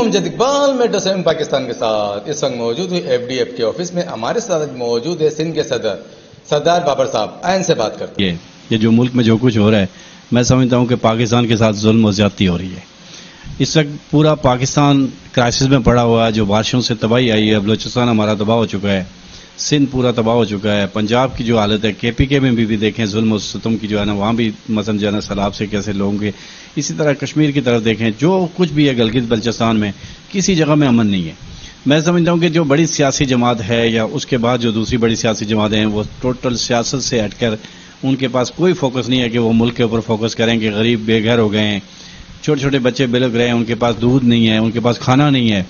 امجد Iqbal metro 7 Pakistan کے ساتھ اس وقت موجود ہوئی FDF کے آفس میں ہمارے ساتھ موجود ہے سندھ کے صدر سردار بابر صاحب. آئین سے بات کرتے ہیں. یہ جو ملک میں جو کچھ ہو رہا ہے میں سمجھتا ہوں کہ پاکستان کے ساتھ ظلم و زیادتی ہو رہی ہے. اس وقت پورا پاکستان کرائسس میں پڑا ہوا ہے. جو بارشوں سے تباہی آئی ہے, بلوچستان ہمارا تباہ ہو چکا ہے, سندھ پورا تباہ ہو چکا ہے, پنجاب کی جو حالت ہے, KPK میں بھی دیکھیں ظلم و ستم کی جو ہے نا, وہاں بھی مثلا جو ہے نا سیلاب سے کیسے لوگوں کے, اسی طرح کشمیر کی طرف دیکھیں, جو کچھ بھی ہے گلگت بلچستان میں کسی جگہ میں امن نہیں ہے. میں سمجھتا ہوں کہ جو بڑی سیاسی جماعت ہے یا اس کے بعد جو دوسری بڑی سیاسی جماعتیں ہیں وہ ٹوٹل سیاست سے ہٹ کر ان کے پاس کوئی فوکس نہیں ہے کہ وہ ملک کے اوپر فوکس کریں کہ غریب بے گھر ہو گئے ہیں, چھوٹے چھوٹے بچے بلک رہے ہیں, ان کے پاس دودھ نہیں ہے, ان کے پاس کھانا نہیں ہے.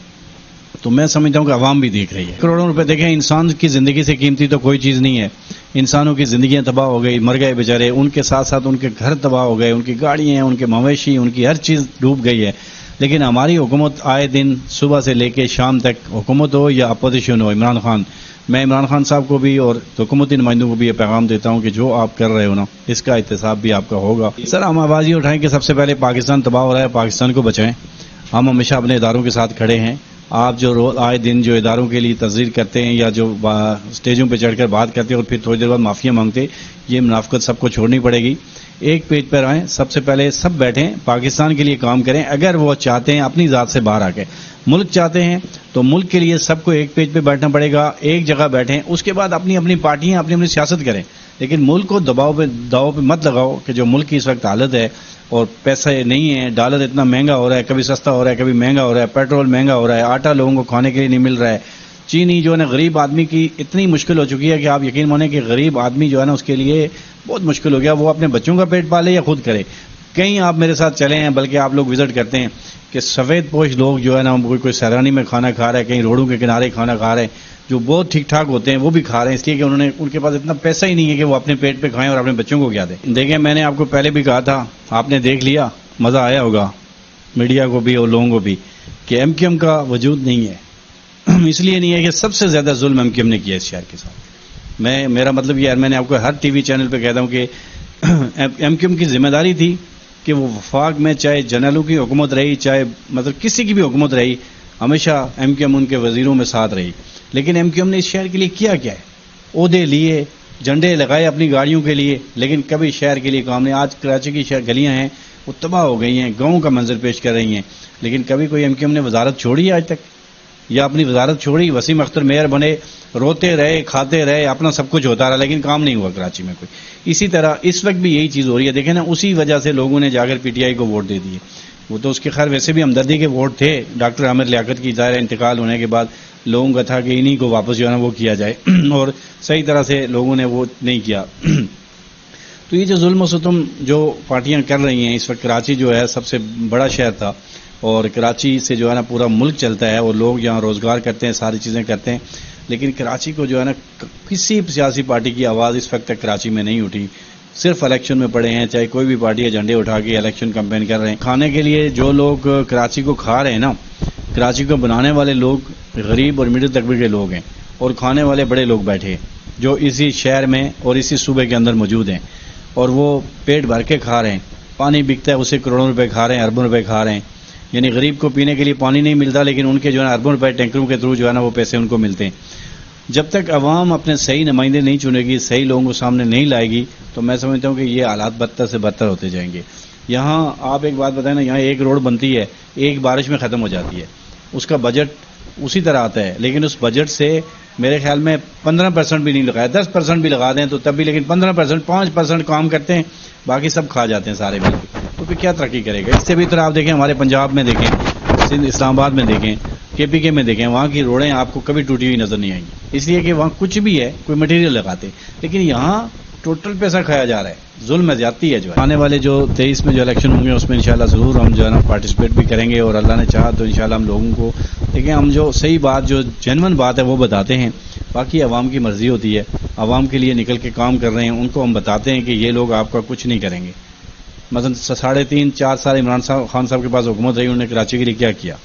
تو میں سمجھتا ہوں کہ عوام بھی دیکھ رہی ہے. کروڑوں روپے دیکھیں, انسان کی زندگی سے قیمتی تو کوئی چیز نہیں ہے. انسانوں کی زندگیاں تباہ ہو گئی, مر گئے بیچارے, ان کے ساتھ ساتھ ان کے گھر تباہ ہو گئے, ان کی گاڑیاں ہیں, ان کے مویشی, ان کی ہر چیز ڈوب گئی ہے. لیکن ہماری حکومت آئے دن صبح سے لے کے شام تک, حکومت ہو یا اپوزیشن ہو, عمران خان, میں عمران خان صاحب کو بھی اور حکومتی نمائندوں کو بھی یہ پیغام دیتا ہوں کہ جو آپ کر رہے ہو نا, اس کا احتساب بھی آپ کا ہوگا. سر, ہم آواز یہ اٹھائیں کہ سب سے پہلے پاکستان تباہ ہو رہا ہے, پاکستان کو بچائیں. ہم ہمیشہ اپنے اداروں کے ساتھ کھڑے ہیں. آپ جو آئے دن جو اداروں کے لیے تذکیر کرتے ہیں یا جو اسٹیجوں پہ چڑھ کر بات کرتے ہیں اور پھر تھوڑی دیر بعد معافیاں مانگتے, یہ منافقت سب کو چھوڑنی پڑے گی. ایک پیج پر آئیں, سب سے پہلے سب بیٹھیں, پاکستان کے لیے کام کریں. اگر وہ چاہتے ہیں اپنی ذات سے باہر آ کے ملک چاہتے ہیں تو ملک کے لیے سب کو ایک پیج پہ بیٹھنا پڑے گا, ایک جگہ بیٹھیں. اس کے بعد اپنی اپنی پارٹیاں اپنی سیاست کریں, لیکن ملک کو داؤ پہ مت لگاؤ کہ جو ملک کی اس وقت حالت ہے اور پیسے نہیں ہے, ڈالر اتنا مہنگا ہو رہا ہے, کبھی سستا ہو رہا ہے, کبھی مہنگا ہو رہا ہے, پیٹرول مہنگا ہو رہا ہے, آٹا لوگوں کو کھانے کے لیے نہیں مل رہا ہے. چینی جو ہے نا, غریب آدمی کی اتنی مشکل ہو چکی ہے کہ آپ یقین مانیں کہ غریب آدمی جو ہے نا اس کے لیے بہت مشکل ہو گیا, وہ اپنے بچوں کا پیٹ پالے یا خود کرے. کہیں آپ میرے ساتھ چلے ہیں, بلکہ آپ لوگ وزٹ کرتے ہیں کہ سفید پوش لوگ جو ہے نا کوئی سیلانی میں کھانا کھا رہا ہے, کہیں روڈوں کے کنارے کھانا کھا رہے ہیں, جو بہت ٹھیک ٹھاک ہوتے ہیں وہ بھی کھا رہے ہیں, اس لیے کہ ان کے پاس اتنا پیسہ ہی نہیں ہے کہ وہ اپنے پیٹ پہ کھائیں اور اپنے بچوں کو کیا دیں. دیکھیں, میں نے آپ کو پہلے بھی کہا تھا, آپ نے دیکھ لیا, مزہ آیا ہوگا میڈیا کو بھی اور لوگوں کو بھی, کہ MQM کا وجود نہیں ہے. اس لیے نہیں ہے کہ سب سے زیادہ ظلم MQM نے کیا اس شہر کے ساتھ. میرا مطلب یہ ہے, میں نے آپ کو ہر ٹی وی چینل پہ کہتا ہوں کہ MQM کی ذمہ داری تھی کہ وہ وفاق میں چاہے جنرلوں کی حکومت رہی, چاہے مطلب کسی کی بھی حکومت رہی, ہمیشہ MQM ان کے وزیروں میں ساتھ رہی. لیکن MQM نے اس شہر کے لیے کیا ہے؟ عہدے لیے, جھنڈے لگائے اپنی گاڑیوں کے لیے, لیکن کبھی شہر کے لیے کام نہیں. آج کراچی کی شہر گلیاں ہیں وہ تباہ ہو گئی ہیں, گاؤں کا منظر پیش کر رہی ہیں, لیکن کبھی کوئی MQM نے وزارت چھوڑی ہے آج تک, یا اپنی وزارت چھوڑی؟ وسیم اختر میئر بنے, روتے رہے, کھاتے رہے, اپنا سب کچھ ہوتا رہا, لیکن کام نہیں ہوا کراچی میں کوئی. اسی طرح اس وقت بھی یہی چیز ہو رہی ہے. دیکھیں نا, اسی وجہ سے لوگوں نے جا کر PTI کو ووٹ دے دیے. وہ تو اس کے خیر ویسے بھی ہمدردی کے ووٹ تھے, ڈاکٹر عامر لیاقت کی ظاہر انتقال ہونے کے بعد لوگوں کا تھا کہ انہی کو واپس جو ہے نا وہ کیا جائے, اور صحیح طرح سے لوگوں نے وہ نہیں کیا. تو یہ جو ظلم و ستم جو پارٹیاں کر رہی ہیں اس وقت, کراچی جو ہے سب سے بڑا شہر تھا اور کراچی سے جو ہے نا پورا ملک چلتا ہے, اور لوگ یہاں روزگار کرتے ہیں, ساری چیزیں کرتے ہیں, لیکن کراچی کو جو ہے نا کسی سیاسی پارٹی کی آواز اس وقت تک کراچی میں نہیں اٹھی. صرف الیکشن میں پڑے ہیں, چاہے کوئی بھی پارٹی ہے, جھنڈے اٹھا کے الیکشن کمپین کر رہے ہیں. کھانے کے لیے جو لوگ کراچی کو کھا رہے ہیں نا, کراچی کو بنانے والے لوگ غریب اور مڈل طبقے کے لوگ ہیں, اور کھانے والے بڑے لوگ بیٹھے ہیں جو اسی شہر میں اور اسی صوبے کے اندر موجود ہیں, اور وہ پیٹ بھر کے کھا رہے ہیں. پانی بکتا ہے, اسے کروڑوں روپے کھا رہے ہیں, اربوں روپے کھا رہے ہیں. یعنی غریب کو پینے کے لیے پانی نہیں ملتا, لیکن ان کے جو ہے نا اربوں روپے ٹینکروں کے تھرو جو ہے نا وہ پیسے ان کو ملتے ہیں. جب تک عوام اپنے صحیح نمائندے نہیں چنے گی, صحیح لوگوں کو سامنے نہیں لائے گی, تو میں سمجھتا ہوں کہ یہ حالات بدتر سے بدتر ہوتے جائیں گے. یہاں آپ ایک بات بتائیں نا, یہاں ایک روڈ بنتی ہے, ایک بارش میں ختم ہو جاتی ہے, اس کا بجٹ اسی طرح آتا ہے, لیکن اس بجٹ سے میرے خیال میں 15% بھی نہیں لگایا, 10% بھی لگا دیں تو تب بھی, لیکن 15%, 5% کام کرتے ہیں, باقی سب کھا جاتے ہیں سارے مل کے. تو پھر کیا ترقی کرے گا؟ اس سے بھی طرح آپ دیکھیں, ہمارے پنجاب میں دیکھیں, سندھ اسلام آباد میں دیکھیں, KPK میں دیکھیں, وہاں کی روڈیں آپ کو کبھی ٹوٹی ہوئی نظر نہیں آئیں گی, اس لیے کہ وہاں کچھ بھی ہے, کوئی مٹیریل لگاتے, لیکن یہاں ٹوٹل پیسہ کھایا جا رہا ہے. ظلم میں زیادتی ہے. جو آنے والے جو 23 میں جو الیکشن ہوں گے اس میں انشاءاللہ ضرور ہم جو ہے نا پارٹیسپیٹ بھی کریں گے, اور اللہ نے چاہا تو انشاءاللہ ہم لوگوں کو دیکھیں, ہم جو صحیح بات, جو جینون بات ہے وہ بتاتے ہیں. باقی عوام کی مرضی ہوتی ہے, عوام کے لیے نکل کے کام کر رہے ہیں, ان کو ہم بتاتے ہیں کہ یہ لوگ آپ کا کچھ نہیں کریں گے. مثلا 3.5-4 سال عمران خان صاحب کے پاس حکومت رہی, انہوں نے کراچی کے لیے کیا کیا؟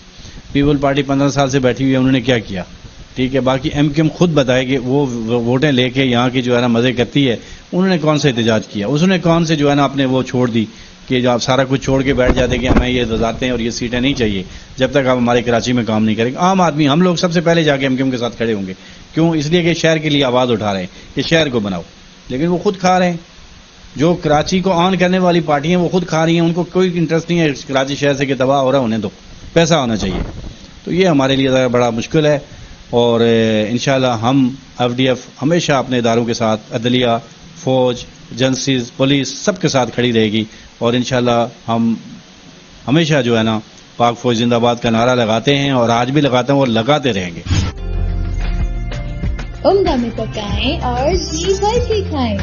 پیپل پارٹی 15 سال سے بیٹھی ہوئی ہے, انہوں نے کیا کیا؟ ٹھیک ہے. باقی MQM خود بتائے کہ وہ ووٹیں لے کے یہاں کی جو ہے نا مزے کرتی ہے, انہوں نے کون سا احتجاج کیا, اس نے کون سے جو ہے نا اپنے وہ چھوڑ دی کہ جو آپ سارا کچھ چھوڑ کے بیٹھ جاتے کہ ہمیں یہ وزارتیں اور یہ سیٹیں نہیں چاہیے جب تک آپ ہمارے کراچی میں کام نہیں کریں گے. عام آدمی ہم لوگ سب سے پہلے جا کے MKM کے ساتھ کھڑے ہوں گے. کیوں؟ اس لیے کہ شہر کے لیے آواز اٹھا رہے ہیں کہ شہر کو بناؤ، لیکن وہ خود کھا رہے ہیں. جو کراچی کو آن کرنے والی پارٹی ہیں وہ خود کھا رہی ہیں، ان کو کوئی انٹرسٹ نہیں ہے کراچی شہر سے کہ تباہ ہو رہا ہے، انہیں تو پیسہ ہونا چاہیے. تو یہ ہمارے لیے ذرا بڑا مشکل ہے، اور انشاءاللہ ہم FDF ہمیشہ اپنے اداروں کے ساتھ، عدلیہ، فوج، ایجنسیز، پولیس سب کے ساتھ کھڑی رہے گی، اور انشاءاللہ ہم ہمیشہ جو ہے نا پاک فوج زندہ باد کا نعرہ لگاتے ہیں، اور آج بھی لگاتے ہیں اور لگاتے رہیں گے. عمدہ میں پکائیں اور جی بھر کے کھائیں.